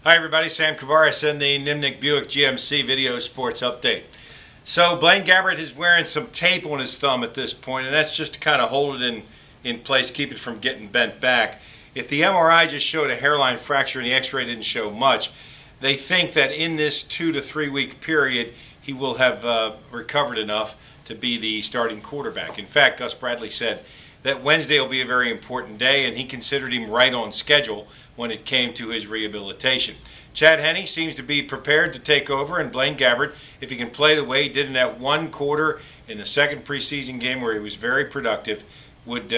Hi everybody, Sam Kavaris in the Nimnicht Buick GMC Video Sports Update. So Blaine Gabbert is wearing some tape on his thumb at this point, and that's just to kind of hold it in place, keep it from getting bent back. If the MRI just showed a hairline fracture and the x-ray didn't show much, they think that in this 2 to 3 week period he will have recovered enough to be the starting quarterback. In fact, Gus Bradley said that Wednesday will be a very important day, and he considered him right on schedule when it came to his rehabilitation. Chad Henne seems to be prepared to take over, and Blaine Gabbert, if he can play the way he did in that one quarter in the second preseason game where he was very productive, would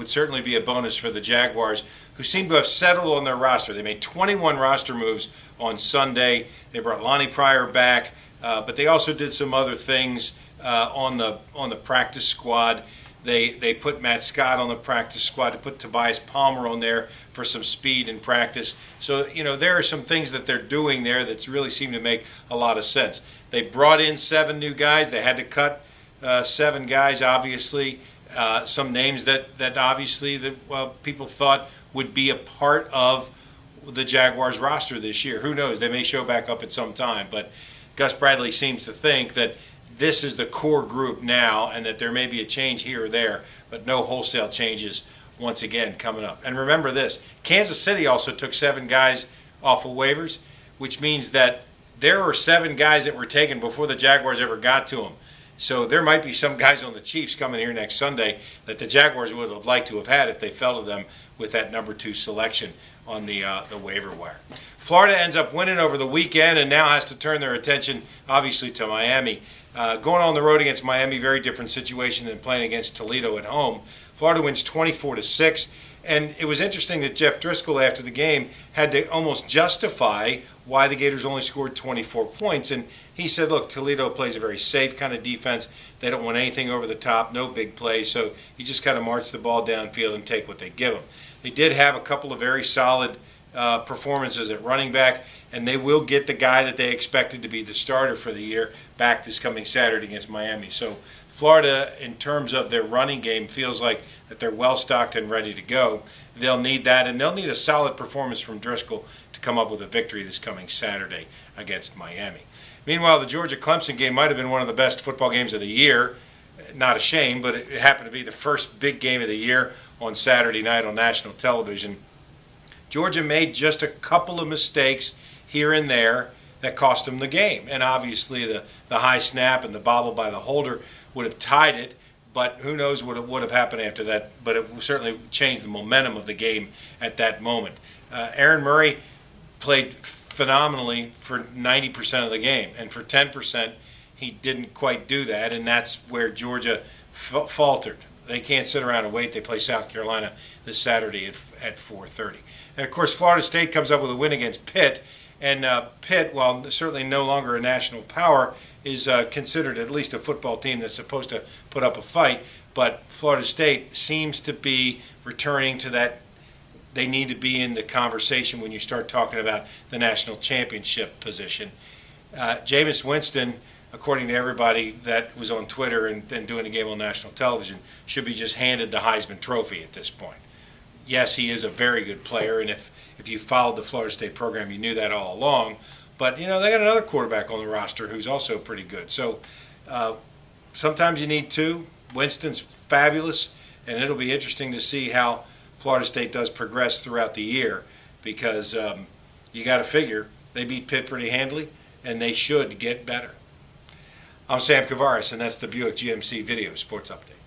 certainly be a bonus for the Jaguars, who seem to have settled on their roster. They made 21 roster moves on Sunday. They brought Lonnie Pryor back, but they also did some other things on the practice squad. They put Matt Scott on the practice squad, to put Tobias Palmer on there for some speed in practice. So, there are some things that they're doing there that really seem to make a lot of sense. They brought in 7 new guys. They had to cut 7 guys, obviously. Some names that obviously people thought would be a part of the Jaguars roster this year. Who knows? They may show back up at some time. But Gus Bradley seems to think that this is the core group now, and that there may be a change here or there, but no wholesale changes once again coming up. And remember this, Kansas City also took 7 guys off of waivers, which means that there were 7 guys that were taken before the Jaguars ever got to them. So there might be some guys on the Chiefs coming here next Sunday that the Jaguars would have liked to have had if they fell to them with that number 2 selection on the waiver wire. Florida ends up winning over the weekend and now has to turn their attention, obviously, to Miami. Going on the road against Miami, very different situation than playing against Toledo at home. Florida wins 24-6, and it was interesting that Jeff Driscoll, after the game, had to almost justify why the Gators only scored 24 points. And he said, look, Toledo plays a very safe kind of defense. They don't want anything over the top, no big plays, so you just kind of march the ball downfield and take what they give them. They did have a couple of very solid performances at running back, and they will get the guy that they expected to be the starter for the year back this coming Saturday against Miami. So Florida, in terms of their running game, feels like that they're well stocked and ready to go. They'll need that, and they'll need a solid performance from Driscoll to come up with a victory this coming Saturday against Miami. Meanwhile, the Georgia-Clemson game might have been one of the best football games of the year. Not a shame, but it happened to be the first big game of the year on Saturday night on national television. Georgia made just a couple of mistakes here and there that cost them the game. And obviously the high snap and the bobble by the holder would have tied it, but who knows what would have happened after that. But it certainly changed the momentum of the game at that moment. Aaron Murray played phenomenally for 90% of the game, and for 10% he didn't quite do that, and that's where Georgia faltered. They can't sit around and wait. They play South Carolina this Saturday at 4:30. And, of course, Florida State comes up with a win against Pitt. And Pitt, while certainly no longer a national power, is considered at least a football team that's supposed to put up a fight. But Florida State seems to be returning to that. They need to be in the conversation when you start talking about the national championship position. Jameis Winston, according to everybody that was on Twitter and doing the game on national television, should be just handed the Heisman Trophy at this point. Yes, he is a very good player, and if you followed the Florida State program, you knew that all along. But, they got another quarterback on the roster who's also pretty good. So sometimes you need 2. Winston's fabulous, and it'll be interesting to see how Florida State does progress throughout the year, because you got to figure they beat Pitt pretty handily, and they should get better. I'm Sam Kavaris, and that's the Buick GMC Video Sports Update.